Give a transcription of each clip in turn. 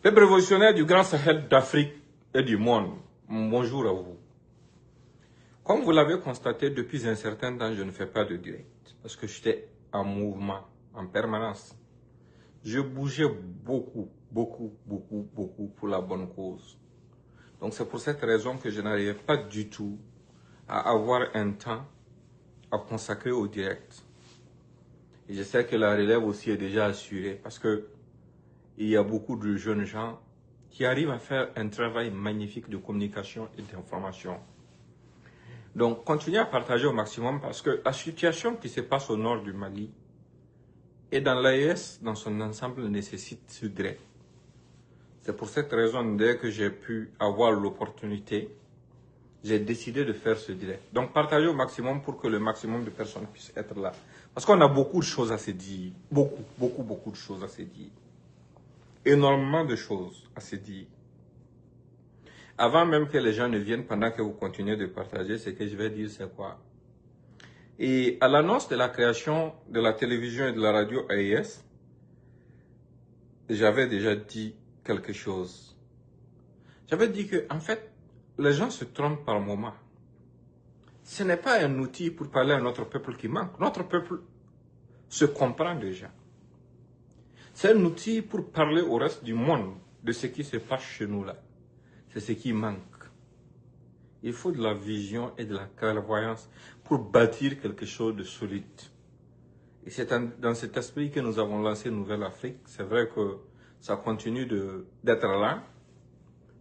Peuple révolutionnaire du Grand Sahel d'Afrique et du monde, bonjour à vous. Comme vous l'avez constaté, depuis un certain temps, je ne fais pas de direct. Parce que j'étais en mouvement, en permanence. Je bougeais beaucoup pour la bonne cause. Donc c'est pour cette raison que je n'arrivais pas du tout à avoir un temps à consacrer au direct. Et je sais que la relève aussi est déjà assurée parce que il y a beaucoup de jeunes gens qui arrivent à faire un travail magnifique de communication et d'information. Donc, continuez à partager au maximum parce que la situation qui se passe au nord du Mali et dans l'AES, dans son ensemble, nécessite ce direct. C'est pour cette raison, dès que j'ai pu avoir l'opportunité, j'ai décidé de faire ce direct. Donc, partagez au maximum pour que le maximum de personnes puissent être là. Parce qu'on a beaucoup de choses à se dire. Beaucoup de choses à se dire. Énormément de choses à se dire. Avant même que les gens ne viennent, pendant que vous continuez de partager, ce que je vais dire, c'est quoi? Et à l'annonce de la création de la télévision et de la radio AES, j'avais déjà dit quelque chose. J'avais dit que, en fait, les gens se trompent par moment. Ce n'est pas un outil pour parler à notre peuple qui manque. Notre peuple se comprend déjà. C'est un outil pour parler au reste du monde de ce qui se passe chez nous là. C'est ce qui manque. Il faut de la vision et de la clairvoyance pour bâtir quelque chose de solide. Et c'est dans cet esprit que nous avons lancé Nouvelle Afrique. C'est vrai que ça continue d'être lent,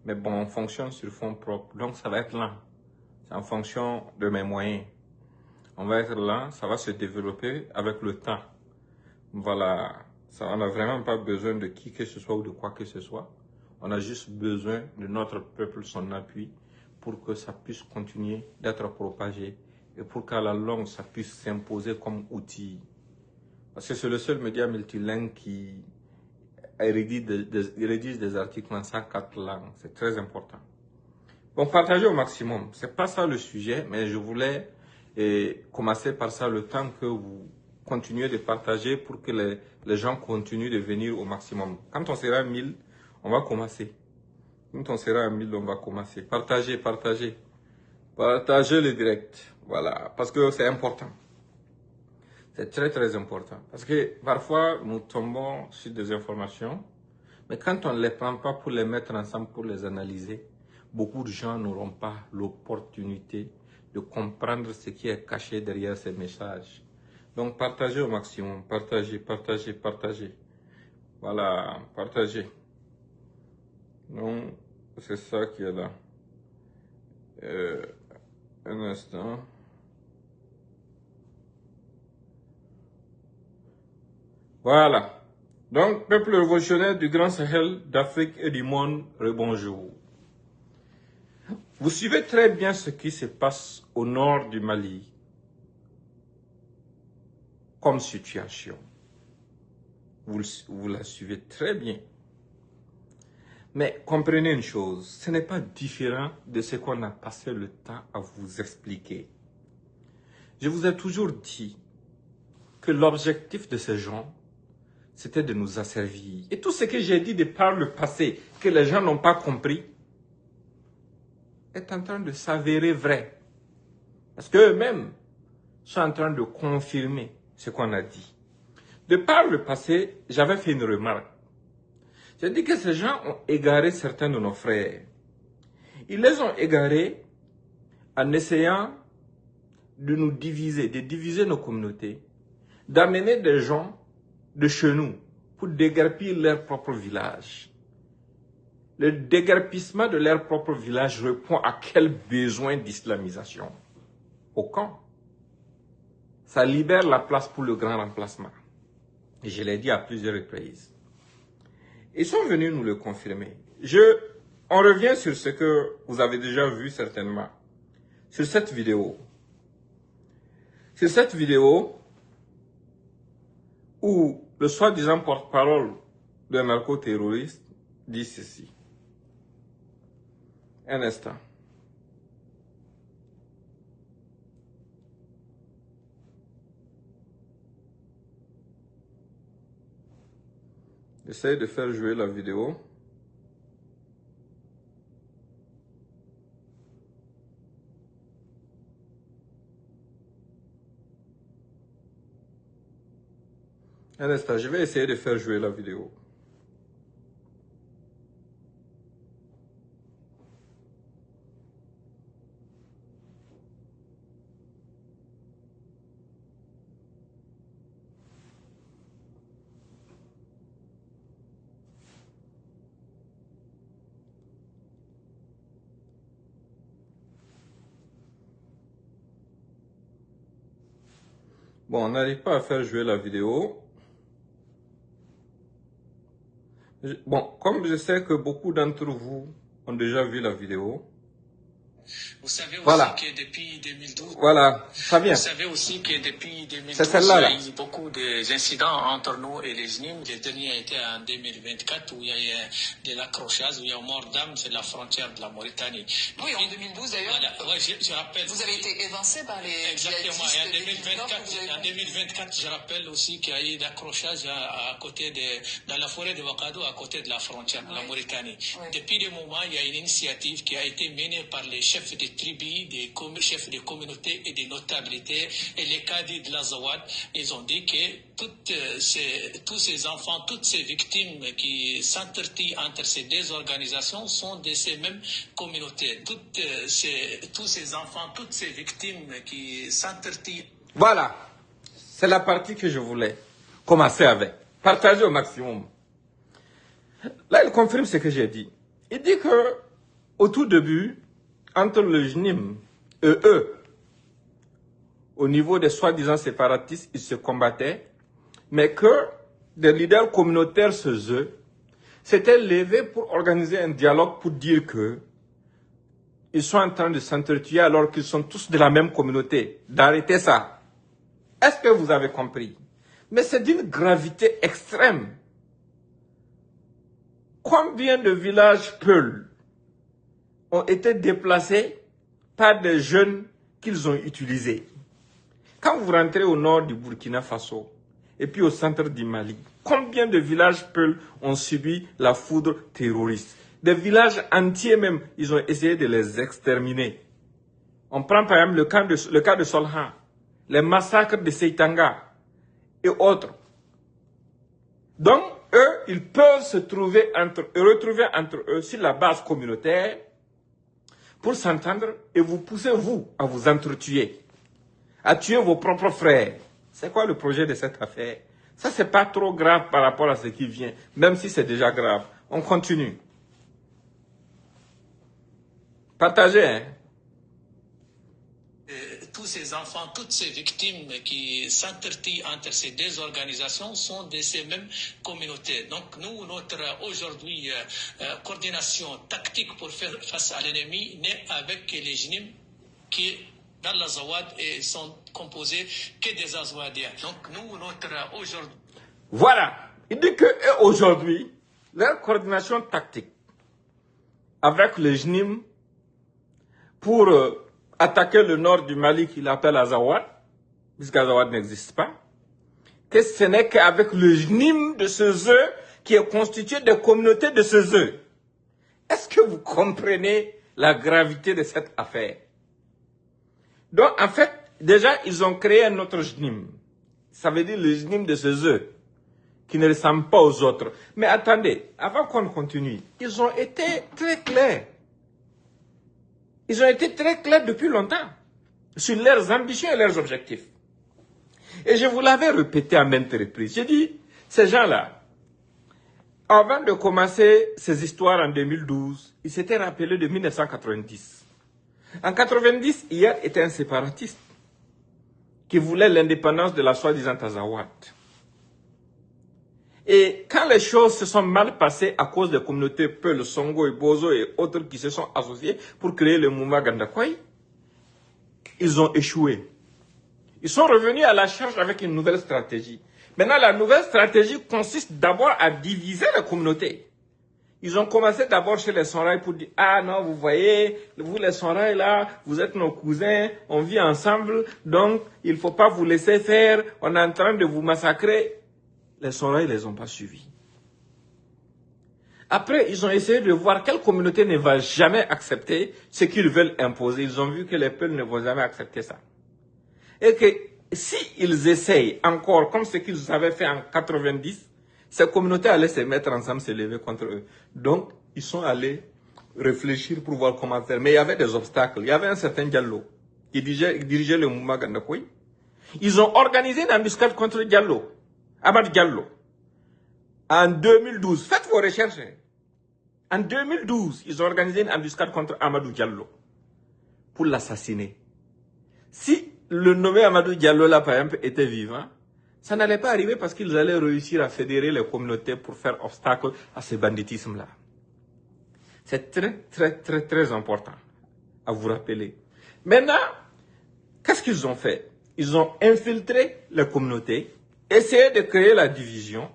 mais bon, on fonctionne sur fond propre. Donc ça va être lent. C'est en fonction de mes moyens. On va être lent, ça va se développer avec le temps. Voilà, ça, on n'a vraiment pas besoin de qui que ce soit ou de quoi que ce soit. On a juste besoin de notre peuple, son appui, pour que ça puisse continuer d'être propagé et pour qu'à la longue, ça puisse s'imposer comme outil. Parce que c'est le seul média multilingue qui rédige des articles en 104 langues. C'est très important. Bon, partagez au maximum. C'est pas ça le sujet, mais je voulais commencer par ça le temps que vous continuez de partager pour que les gens continuent de venir au maximum. Quand on sera à 1000, on va commencer. Quand on sera à 1000, on va commencer. Partagez. Partagez le direct. Voilà, parce que c'est important. C'est très important. Parce que parfois, nous tombons sur des informations, mais quand on ne les prend pas pour les mettre ensemble, pour les analyser, beaucoup de gens n'auront pas l'opportunité de comprendre ce qui est caché derrière ces messages. Donc, partagez au maximum. Partagez. Voilà, partagez. Donc, c'est ça qui est là. Un instant. Voilà. Donc, peuple révolutionnaire du Grand Sahel, d'Afrique et du monde, rebonjour. Vous suivez très bien ce qui se passe au nord du Mali comme situation. Vous la suivez très bien. Mais comprenez une chose, ce n'est pas différent de ce qu'on a passé le temps à vous expliquer. Je vous ai toujours dit que l'objectif de ces gens, c'était de nous asservir. Et tout ce que j'ai dit de par le passé, que les gens n'ont pas compris, est en train de s'avérer vrai. Parce qu'eux-mêmes sont en train de confirmer ce qu'on a dit. De par le passé, j'avais fait une remarque. J'ai dit que ces gens ont égaré certains de nos frères. Ils les ont égarés en essayant de nous diviser, de diviser nos communautés, d'amener des gens de chez nous pour déguerpir leur propre village. Le déguerpissement de leur propre village répond à quel besoin d'islamisation? Aucun. Ça libère la place pour le grand remplacement. Et je l'ai dit à plusieurs reprises. Ils sont venus nous le confirmer. On revient sur ce que vous avez déjà vu certainement. Sur cette vidéo. Sur cette vidéo où le soi-disant porte-parole d'un narco-terroriste dit ceci. Un instant. J'essaie de faire jouer la vidéo. Un instant, je vais essayer de faire jouer la vidéo. Bon, on n'arrive pas à faire jouer la vidéo. Bon, comme je sais que beaucoup d'entre vous ont déjà vu la vidéo. Vous savez aussi Voilà. que depuis 2012, Voilà, ça vient. vous savez aussi que depuis 2012, C'est celle-là, là. il y a eu beaucoup d'incidents entre nous et les JNIM. Le dernier a été en 2024 où il y a eu de l'accrochage, où il y a eu mort d'âme sur la frontière de la Mauritanie. Oui, en 2012 d'ailleurs. Voilà, ouais, je rappelle. Vous avez été évincé par les Exactement. djihadistes Et en 2024, je rappelle aussi qu'il y a eu l'accrochage à côté dans la forêt de Wakado, à côté de la frontière de la Mauritanie. Oui. Depuis le moment, il y a une initiative qui a été menée par les chefs de tribus, des chefs de communautés et des notabilités et les cadres de l'Azawad. Ils ont dit que tous ces enfants, toutes ces victimes qui s'entretuent entre ces deux organisations sont de ces mêmes communautés. Tous ces enfants, toutes ces victimes qui s'entretuent. Voilà, c'est la partie que je voulais commencer avec. Partager au maximum. Là, il confirme ce que j'ai dit. Il dit que, au tout début, entre le JNIM et eux, au niveau des soi-disant séparatistes, ils se combattaient, mais que des leaders communautaires chez eux s'étaient levés pour organiser un dialogue pour dire que ils sont en train de s'entretuer alors qu'ils sont tous de la même communauté. D'arrêter ça. Est-ce que vous avez compris? Mais c'est d'une gravité extrême. Combien de villages Peuls ont été déplacés par des jeunes qu'ils ont utilisés? Quand vous rentrez au nord du Burkina Faso et puis au centre du Mali, combien de villages Peuls ont subi la foudre terroriste? Des villages entiers même, ils ont essayé de les exterminer. On prend par exemple le cas de Solhan, les massacres de Seitanga et autres. Donc, eux, ils peuvent se retrouver entre eux sur la base communautaire pour s'entendre et vous pousser, vous, à vous entretuer, à tuer vos propres frères. C'est quoi le projet de cette affaire? Ça, c'est pas trop grave par rapport à ce qui vient, même si c'est déjà grave. On continue. Partagez, hein? Tous ces enfants, toutes ces victimes qui s'entretuent entre ces deux organisations sont de ces mêmes communautés. Donc nous, notre aujourd'hui coordination tactique pour faire face à l'ennemi n'est avec les JNIM qui dans l'Azawad et sont composés que des Azawadiens. Donc nous, notre aujourd'hui... Voilà. Il dit que aujourd'hui, leur coordination tactique avec les JNIM pour attaquer le nord du Mali qu'il appelle Azawad, puisqu'Azawad n'existe pas, que ce n'est qu'avec le JNIM de ces œufs qui est constitué de communautés de ces œufs. Est-ce que vous comprenez la gravité de cette affaire? Donc, en fait, déjà, ils ont créé un autre JNIM. Ça veut dire le JNIM de ces œufs, qui ne ressemble pas aux autres. Mais attendez, avant qu'on continue, ils ont été très clairs. Ils ont été très clairs depuis longtemps sur leurs ambitions et leurs objectifs. Et je vous l'avais répété à maintes reprises. J'ai dit, ces gens-là, avant de commencer ces histoires en 2012, ils s'étaient rappelés de 1990. En 90, hier était un séparatiste qui voulait l'indépendance de la soi-disant Azawad. Et quand les choses se sont mal passées à cause des communautés Peul, Songo et Bozo et autres qui se sont associés pour créer le mouvement Gandakoy, ils ont échoué. Ils sont revenus à la charge avec une nouvelle stratégie. Maintenant, la nouvelle stratégie consiste d'abord à diviser la communauté. Ils ont commencé d'abord chez les Sonraï pour dire « Ah non, vous voyez, vous les Sonraï là, vous êtes nos cousins, on vit ensemble, donc il ne faut pas vous laisser faire, on est en train de vous massacrer. » Les Sonraï ne les ont pas suivis. Après, ils ont essayé de voir quelle communauté ne va jamais accepter ce qu'ils veulent imposer. Ils ont vu que les peuples ne vont jamais accepter ça. Et que s'ils essayent encore, comme ce qu'ils avaient fait en 90, ces communautés allaient se mettre ensemble, se lever contre eux. Donc, ils sont allés réfléchir pour voir comment faire. Mais il y avait des obstacles. Il y avait un certain Diallo qui dirigeait le mouvement Gandakoui. Ils ont organisé une embuscade contre Diallo, Ahmad Diallo, en 2012. Faites vos recherches. En 2012, ils ont organisé une embuscade contre Amadou Diallo pour l'assassiner. Si le nommé Amadou Diallo, là, par exemple, était vivant, ça n'allait pas arriver parce qu'ils allaient réussir à fédérer les communautés pour faire obstacle à ce banditisme-là. C'est très important à vous rappeler. Maintenant, qu'est-ce qu'ils ont fait? Ils ont infiltré les communautés, essayé de créer la division,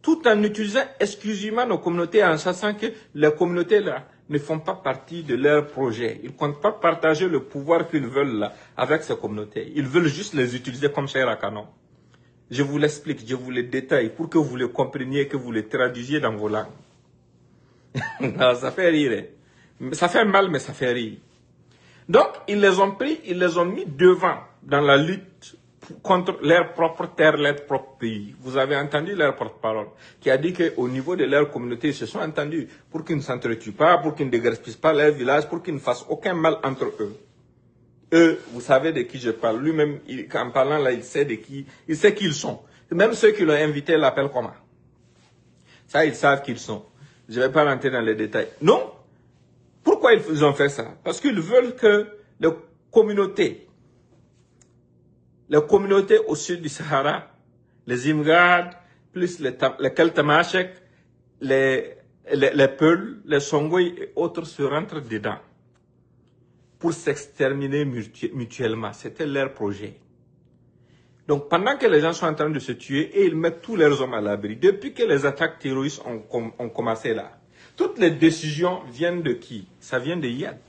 tout en utilisant exclusivement nos communautés, en sachant que les communautés-là ne font pas partie de leur projet. Ils ne comptent pas partager le pouvoir qu'ils veulent là avec ces communautés. Ils veulent juste les utiliser comme chair à canon. Je vous l'explique, je vous les détaille pour que vous les compreniez, que vous les traduisiez dans vos langues. Non, ça fait rire. Ça fait mal, mais ça fait rire. Donc, ils les ont pris, ils les ont mis devant dans la lutte contre leur propre terre, leur propre pays. Vous avez entendu leur porte-parole qui a dit qu'au niveau de leur communauté, ils se sont entendus pour qu'ils ne s'entretuent pas, pour qu'ils ne déguerpissent pas leur village, pour qu'ils ne fassent aucun mal entre eux. Eux, vous savez de qui je parle. Lui-même, en parlant là, il sait qui ils sont. Même ceux qui l'ont invité l'appellent comment? Ça, ils savent qui ils sont. Je ne vais pas rentrer dans les détails. Non. Pourquoi ils ont fait ça? Parce qu'ils veulent que les communautés au sud du Sahara, les Imgad, plus les Keltamachek, les Peuls, les Songoï et autres se rentrent dedans pour s'exterminer mutuellement. C'était leur projet. Donc, pendant que les gens sont en train de se tuer, et ils mettent tous leurs hommes à l'abri, depuis que les attaques terroristes ont commencé là, toutes les décisions viennent de qui? Ça vient de Yad,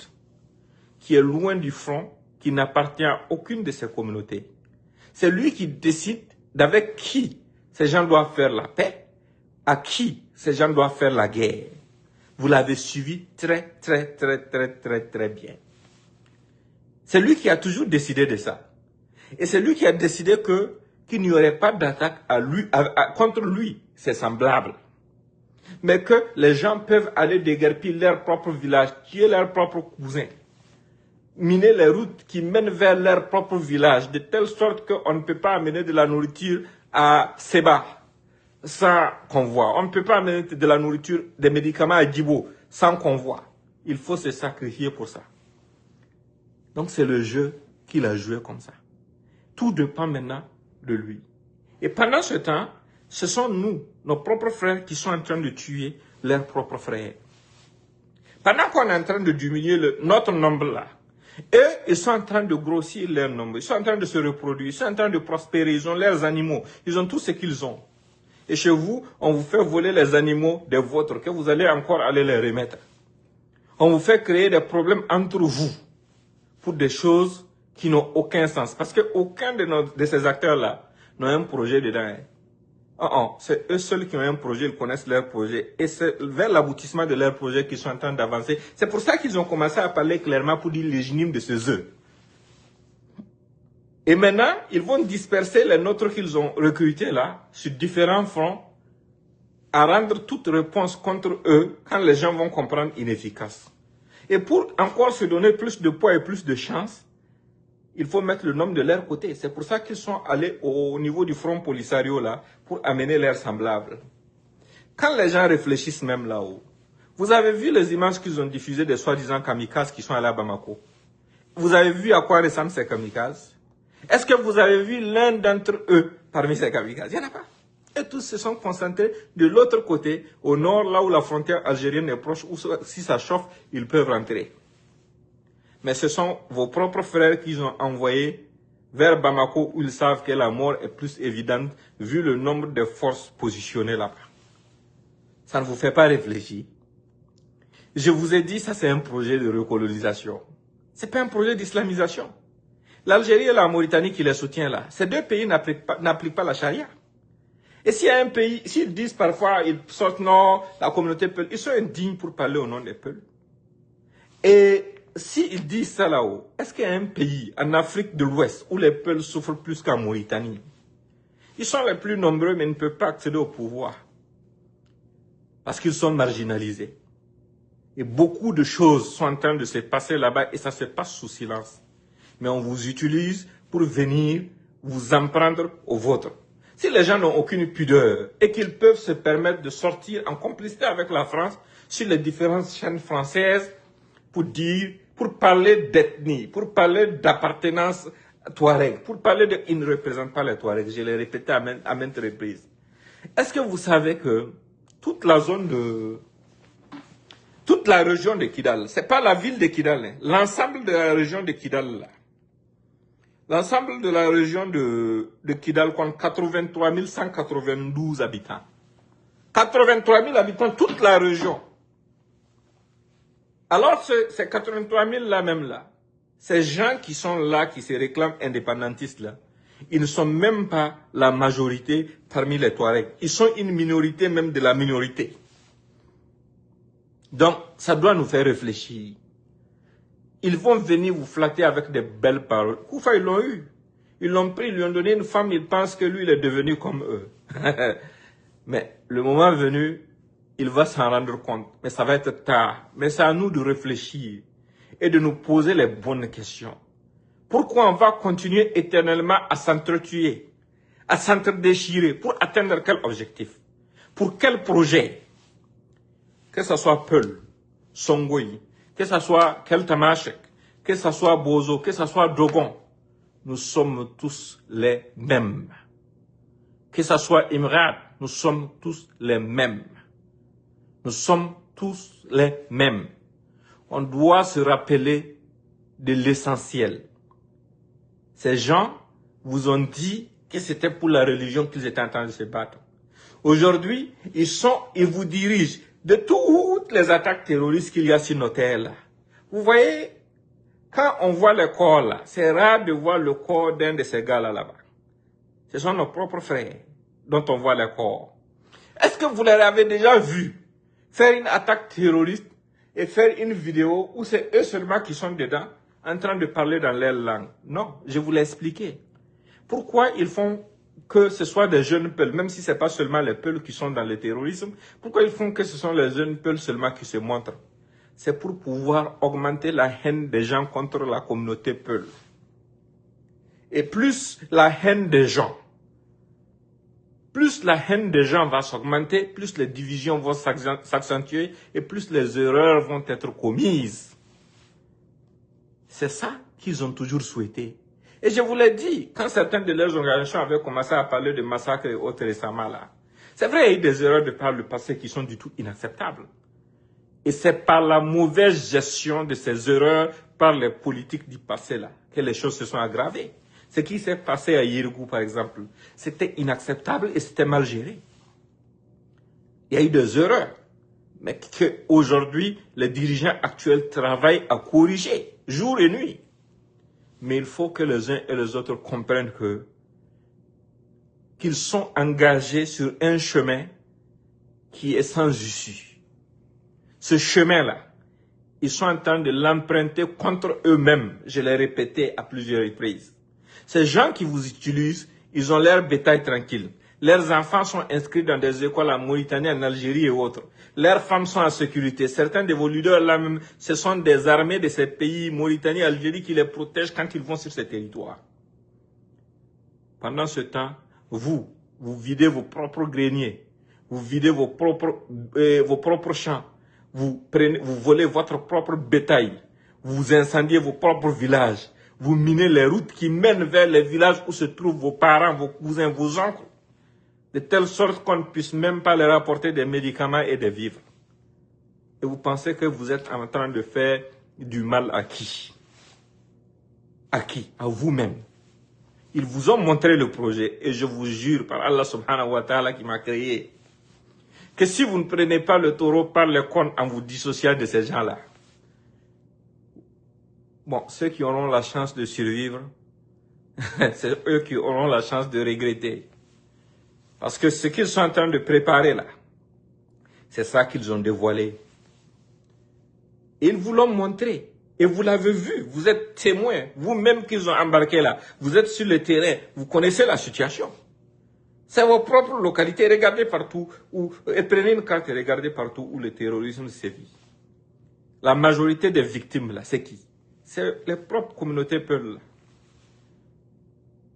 qui est loin du front, qui n'appartient à aucune de ces communautés. C'est lui qui décide d'avec qui ces gens doivent faire la paix, à qui ces gens doivent faire la guerre. Vous l'avez suivi très bien. C'est lui qui a toujours décidé de ça. Et c'est lui qui a décidé qu'il n'y aurait pas d'attaque contre lui, ses semblables. Mais que les gens peuvent aller déguerpir leur propre village, tuer leurs propres cousins, miner les routes qui mènent vers leur propre village, de telle sorte qu'on ne peut pas amener de la nourriture à Seba sans convoi. On ne peut pas amener de la nourriture, des médicaments à Djibo sans convoi. Il faut se sacrifier pour ça. Donc c'est le jeu qu'il a joué comme ça. Tout dépend maintenant de lui. Et pendant ce temps, ce sont nous, nos propres frères, qui sont en train de tuer leurs propres frères. Pendant qu'on est en train de diminuer notre nombre là, eux, ils sont en train de grossir leur nombre, ils sont en train de se reproduire, ils sont en train de prospérer, ils ont leurs animaux, ils ont tout ce qu'ils ont. Et chez vous, on vous fait voler les animaux des vôtres, que vous allez encore aller les remettre. On vous fait créer des problèmes entre vous, pour des choses qui n'ont aucun sens. Parce qu'aucun de ces acteurs-là n'a un projet dedans. C'est eux seuls qui ont un projet, ils connaissent leur projet. Et c'est vers l'aboutissement de leur projet qu'ils sont en train d'avancer. C'est pour ça qu'ils ont commencé à parler clairement pour dire l'égénisme de ces œufs. Et maintenant, ils vont disperser les nôtres qu'ils ont recrutés là, sur différents fronts, à rendre toute réponse contre eux quand les gens vont comprendre inefficace. Et pour encore se donner plus de poids et plus de chance, il faut mettre le nombre de leur côté. C'est pour ça qu'ils sont allés au niveau du front Polisario là, pour amener leurs semblables. Quand les gens réfléchissent même là-haut, vous avez vu les images qu'ils ont diffusées des soi-disant kamikazes qui sont allés à Bamako. Vous avez vu à quoi ressemblent ces kamikazes? Est-ce que vous avez vu l'un d'entre eux parmi ces kamikazes? Il n'y en a pas. Et tous se sont concentrés de l'autre côté, au nord, là où la frontière algérienne est proche, où si ça chauffe, ils peuvent rentrer. Mais ce sont vos propres frères qu'ils ont envoyés vers Bamako, où ils savent que la mort est plus évidente, vu le nombre de forces positionnées là-bas. Ça ne vous fait pas réfléchir. Je vous ai dit, ça c'est un projet de recolonisation. Ce n'est pas un projet d'islamisation. L'Algérie et la Mauritanie qui les soutiennent là, ces deux pays n'appliquent pas la charia. Et s'il y a un pays, s'ils disent parfois, ils sortent non, la communauté Peul, ils sont indignes pour parler au nom des Peuls. Et s'ils disent ça là-haut, est-ce qu'il y a un pays en Afrique de l'Ouest où les peuples souffrent plus qu'en Mauritanie? Ils sont les plus nombreux, mais ils ne peuvent pas accéder au pouvoir. Parce qu'ils sont marginalisés. Et beaucoup de choses sont en train de se passer là-bas et ça se passe sous silence. Mais on vous utilise pour venir vous en prendre au vôtre. Si les gens n'ont aucune pudeur et qu'ils peuvent se permettre de sortir en complicité avec la France sur les différentes chaînes françaises pour parler d'ethnie, pour parler d'appartenance Touareg, pour parler de... Ils ne représentent pas les Touaregs, je l'ai répété à maintes reprises. Est-ce que vous savez que toute la zone de... toute la région de Kidal, c'est pas la ville de Kidal, hein, l'ensemble de la région de Kidal là, l'ensemble de la région de Kidal compte 83 192 habitants. 83 000 habitants, toute la région. Alors, ces 83 000 là même là, ces gens qui sont là, qui se réclament indépendantistes là, ils ne sont même pas la majorité parmi les Touaregs. Ils sont une minorité même de la minorité. Donc, ça doit nous faire réfléchir. Ils vont venir vous flatter avec des belles paroles. Koufa, ils l'ont eu. Ils l'ont pris, ils lui ont donné une femme, ils pensent que lui, il est devenu comme eux. Mais le moment venu, il va s'en rendre compte. Mais ça va être tard. Mais c'est à nous de réfléchir et de nous poser les bonnes questions. Pourquoi on va continuer éternellement à s'entretuer, à s'entredéchirer pour atteindre quel objectif? Pour quel projet? Que ce soit Peul, Songoï, que ce soit Keltamachek, que ce soit Bozo, que ce soit Dogon, nous sommes tous les mêmes. Que ce soit Imrad, nous sommes tous les mêmes. Nous sommes tous les mêmes. On doit se rappeler de l'essentiel. Ces gens vous ont dit que c'était pour la religion qu'ils étaient en train de se battre. Aujourd'hui, ils vous dirigent de toutes les attaques terroristes qu'il y a sur nos terres là. Vous voyez, quand on voit le corps là, c'est rare de voir le corps d'un de ces gars-là là-bas. Ce sont nos propres frères dont on voit le corps. Est-ce que vous les avez déjà vus faire une attaque terroriste et faire une vidéo où c'est eux seulement qui sont dedans en train de parler dans leur langue? Non, je vous l'ai expliqué. Pourquoi ils font que ce soit des jeunes Peuls, même si ce n'est pas seulement les Peuls qui sont dans le terrorisme, pourquoi ils font que ce sont les jeunes Peuls seulement qui se montrent? C'est pour pouvoir augmenter la haine des gens contre la communauté Peul. Et plus la haine des gens, va s'augmenter, plus les divisions vont s'accentuer et plus les erreurs vont être commises. C'est ça qu'ils ont toujours souhaité. Et je vous l'ai dit, quand certaines de leurs organisations avaient commencé à parler de massacres et autres récemment là, c'est vrai, il y a eu des erreurs de par le passé qui sont du tout inacceptables. Et c'est par la mauvaise gestion de ces erreurs, par les politiques du passé là, que les choses se sont aggravées. Ce qui s'est passé à Yirgou, par exemple, c'était inacceptable et c'était mal géré. Il y a eu des erreurs, mais qu'aujourd'hui, les dirigeants actuels travaillent à corriger, jour et nuit. Mais il faut que les uns et les autres comprennent qu'ils sont engagés sur un chemin qui est sans issue. Ce chemin-là, ils sont en train de l'emprunter contre eux-mêmes. Je l'ai répété à plusieurs reprises. Ces gens qui vous utilisent, ils ont leur bétail tranquille. Leurs enfants sont inscrits dans des écoles en Mauritanie, en Algérie et autres. Leurs femmes sont en sécurité. Certains de vos leaders là même, ce sont des armées de ces pays, Mauritanie, Algérie, qui les protègent quand ils vont sur ces territoires. Pendant ce temps, vous videz vos propres greniers, vous videz vos propres champs, vous volez votre propre bétail, vous incendiez vos propres villages, vous minez les routes qui mènent vers les villages où se trouvent vos parents, vos cousins, vos oncles, de telle sorte qu'on ne puisse même pas leur apporter des médicaments et des vivres. Et vous pensez que vous êtes en train de faire du mal à qui? À qui? À vous-même. Ils vous ont montré le projet et je vous jure par Allah subhanahu wa ta'ala qui m'a créé que si vous ne prenez pas le taureau par les cornes en vous dissociant de ces gens-là, bon, ceux qui auront la chance de survivre, c'est eux qui auront la chance de regretter. Parce que ce qu'ils sont en train de préparer là, c'est ça qu'ils ont dévoilé. Ils vous l'ont montré. Et vous l'avez vu, vous êtes témoin, vous-même qu'ils ont embarqué là. Vous êtes sur le terrain, vous connaissez la situation. C'est vos propres localités, regardez partout, et prenez une carte et regardez partout où le terrorisme sévit. La majorité des victimes là, c'est qui? C'est les propres communautés Peul là.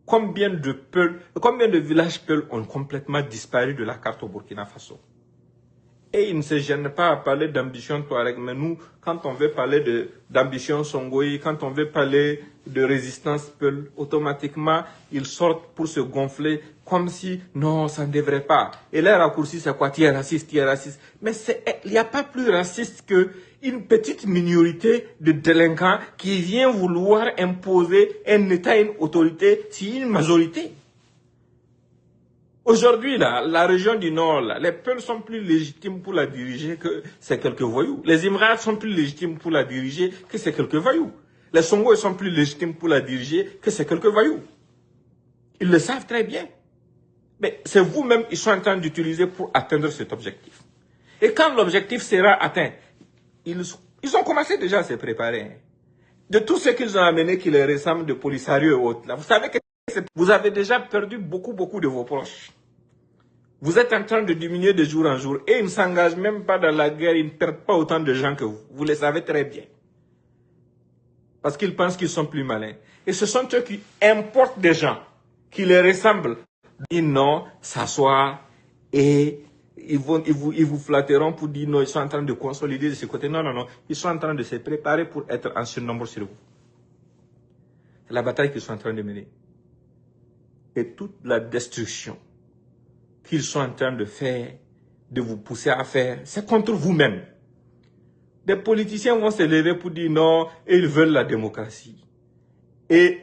Combien de villages Peul ont complètement disparu de la carte au Burkina Faso? Et ils ne se gênent pas à parler d'ambition Touareg, mais nous, quand on veut parler d'ambition Songoï, quand on veut parler de résistance Peul, automatiquement, ils sortent pour se gonfler comme si, non, ça ne devrait pas. Et les raccourcis, c'est quoi? Tu es raciste, tu es raciste. Mais il n'y a pas plus raciste qu'une petite minorité de délinquants qui vient vouloir imposer un État, une autorité, sur une majorité. Aujourd'hui, la région du Nord, les Peuls sont plus légitimes pour la diriger que ces quelques voyous. Les Imrats sont plus légitimes pour la diriger que ces quelques voyous. Les Songoïs sont plus légitimes pour la diriger que ces quelques voyous. Ils le savent très bien. Mais c'est vous-même qu'ils sont en train d'utiliser pour atteindre cet objectif. Et quand l'objectif sera atteint, ils ont commencé déjà à se préparer. De tout ce qu'ils ont amené qui les ressemble de Polisario et autres, là, vous savez que vous avez déjà perdu beaucoup de vos proches. Vous êtes en train de diminuer de jour en jour et ils ne s'engagent même pas dans la guerre, ils ne perdent pas autant de gens que vous. Vous le savez très bien. Parce qu'ils pensent qu'ils sont plus malins. Et ce sont eux qui importent des gens qui les ressemblent. Ils disent non, s'asseoir et ils vous flatteront pour dire non, ils sont en train de consolider de ce côté. Non, non, non. Ils sont en train de se préparer pour être en surnombre sur vous. C'est la bataille qu'ils sont en train de mener. Et toute la destruction qu'ils sont en train de faire, de vous pousser à faire, c'est contre vous-même. Des politiciens vont se lever pour dire non, et ils veulent la démocratie. Et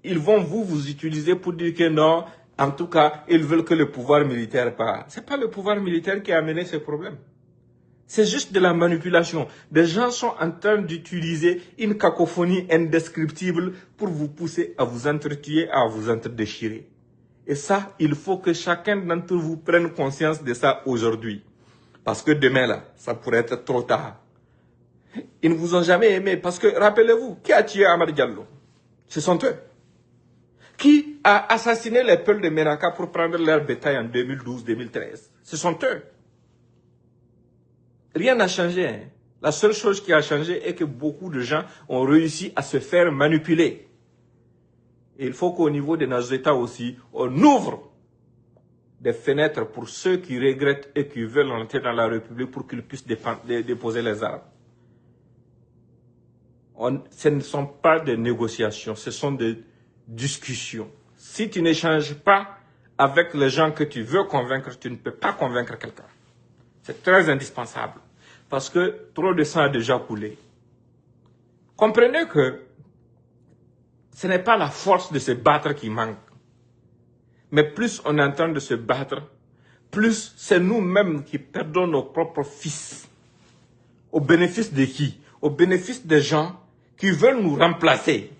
ils vont vous utiliser pour dire que non, en tout cas, ils veulent que le pouvoir militaire parte. Ce n'est pas le pouvoir militaire qui a amené ce problème. C'est juste de la manipulation. Des gens sont en train d'utiliser une cacophonie indescriptible pour vous pousser à vous entretuer, à vous entre-déchirer. Et ça, il faut que chacun d'entre vous prenne conscience de ça aujourd'hui. Parce que demain, là, ça pourrait être trop tard. Ils ne vous ont jamais aimé. Parce que, rappelez-vous, qui a tué Amad Diallo? Ce sont eux. Qui a assassiné les Peuls de Menaka pour prendre leur bétail en 2012-2013? Ce sont eux. Rien n'a changé. Hein. La seule chose qui a changé est que beaucoup de gens ont réussi à se faire manipuler. Et il faut qu'au niveau de nos États aussi, on ouvre des fenêtres pour ceux qui regrettent et qui veulent entrer dans la République pour qu'ils puissent déposer les armes. Ce ne sont pas des négociations, ce sont des discussions. Si tu n'échanges pas avec les gens que tu veux convaincre, tu ne peux pas convaincre quelqu'un. C'est très indispensable. Parce que trop de sang a déjà coulé. Comprenez que ce n'est pas la force de se battre qui manque. Mais plus on est en train de se battre, plus c'est nous-mêmes qui perdons nos propres fils. Au bénéfice de qui? Au bénéfice des gens qui veulent nous remplacer.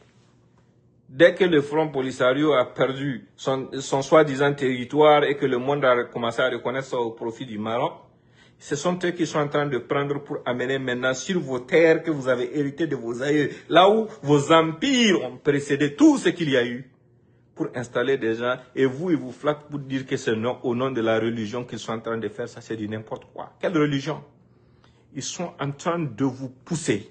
Dès que le Front Polisario a perdu son soi-disant territoire et que le monde a commencé à reconnaître ça au profit du Maroc, ce sont eux qui sont en train de prendre pour amener maintenant sur vos terres que vous avez héritées de vos aïeux, là où vos empires ont précédé tout ce qu'il y a eu, pour installer des gens, et vous, ils vous flattent pour dire que c'est au nom de la religion qu'ils sont en train de faire ça, c'est du n'importe quoi. Quelle religion? Ils sont en train de vous pousser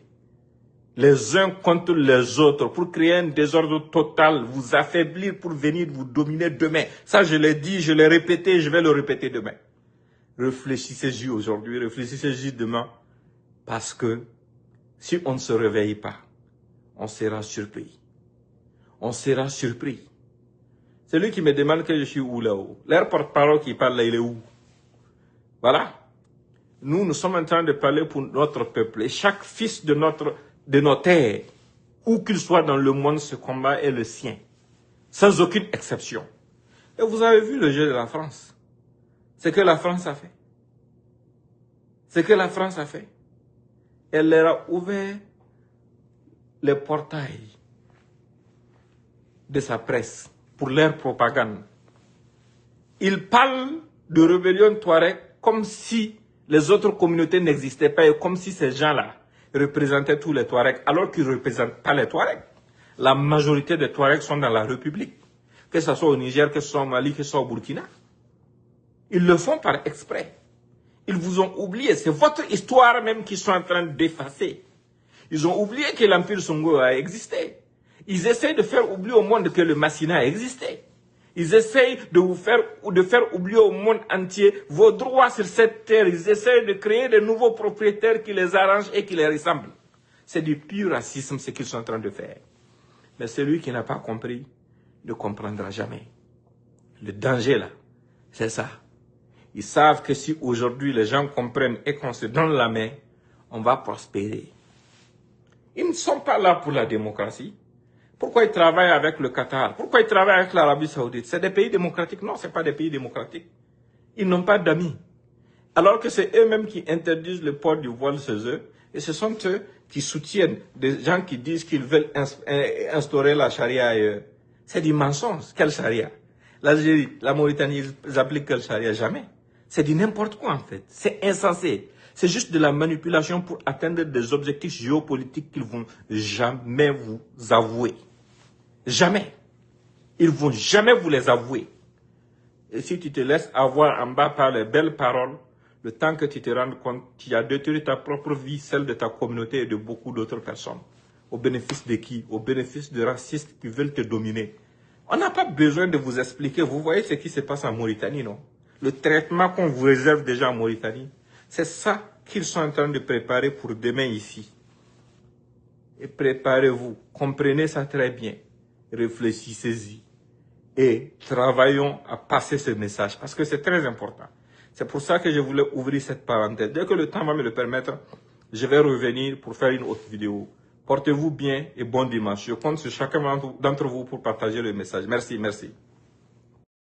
les uns contre les autres pour créer un désordre total, vous affaiblir pour venir vous dominer demain. Ça, je l'ai dit, je l'ai répété, je vais le répéter demain. Réfléchissez-y aujourd'hui, réfléchissez-y demain, parce que si on ne se réveille pas, on sera surpris. On sera surpris. Celui qui me demande que je suis où là-haut, leur porte-parole qui parle là, il est où? Voilà. Nous sommes en train de parler pour notre peuple. Et chaque fils de nos terres, où qu'il soit dans le monde, ce combat est le sien. Sans aucune exception. Et vous avez vu le jeu de la France. Ce que la France a fait. Ce que la France a fait. Elle leur a ouvert les portails de sa presse pour leur propagande. Ils parlent de rébellion Touareg comme si les autres communautés n'existaient pas et comme si ces gens-là représentait tous les Touaregs, alors qu'ils ne représentent pas les Touaregs. La majorité des Touaregs sont dans la République, que ce soit au Niger, que ce soit au Mali, que ce soit au Burkina. Ils le font par exprès. Ils vous ont oublié. C'est votre histoire même qu'ils sont en train d'effacer. Ils ont oublié que l'Empire Songo a existé. Ils essaient de faire oublier au monde que le Massina a existé. Ils essayent de faire oublier au monde entier vos droits sur cette terre. Ils essayent de créer de nouveaux propriétaires qui les arrangent et qui les ressemblent. C'est du pur racisme ce qu'ils sont en train de faire. Mais celui qui n'a pas compris ne comprendra jamais. Le danger là, c'est ça. Ils savent que si aujourd'hui les gens comprennent et qu'on se donne la main, on va prospérer. Ils ne sont pas là pour la démocratie. Pourquoi ils travaillent avec le Qatar? Pourquoi ils travaillent avec l'Arabie Saoudite? C'est des pays démocratiques? Non, ce n'est pas des pays démocratiques. Ils n'ont pas d'amis. Alors que c'est eux-mêmes qui interdisent le port du voile chez eux. Et ce sont eux qui soutiennent des gens qui disent qu'ils veulent instaurer la charia ailleurs. C'est du mensonge. Quelle charia? L'Algérie, la Mauritanie, ils appliquent quelle charia? Jamais. C'est du n'importe quoi en fait. C'est insensé. C'est juste de la manipulation pour atteindre des objectifs géopolitiques qu'ils vont jamais vous avouer. Jamais. Ils vont jamais vous les avouer. Et si tu te laisses avoir en bas par les belles paroles, le temps que tu te rendes compte, tu as détruit ta propre vie, celle de ta communauté et de beaucoup d'autres personnes. Au bénéfice de qui? Au bénéfice de racistes qui veulent te dominer. On n'a pas besoin de vous expliquer. Vous voyez ce qui se passe en Mauritanie, non? Le traitement qu'on vous réserve déjà en Mauritanie. C'est ça qu'ils sont en train de préparer pour demain ici. Et préparez-vous. Comprenez ça très bien. Réfléchissez-y. Et travaillons à passer ce message. Parce que c'est très important. C'est pour ça que je voulais ouvrir cette parenthèse. Dès que le temps va me le permettre, je vais revenir pour faire une autre vidéo. Portez-vous bien et bon dimanche. Je compte sur chacun d'entre vous pour partager le message. Merci, merci.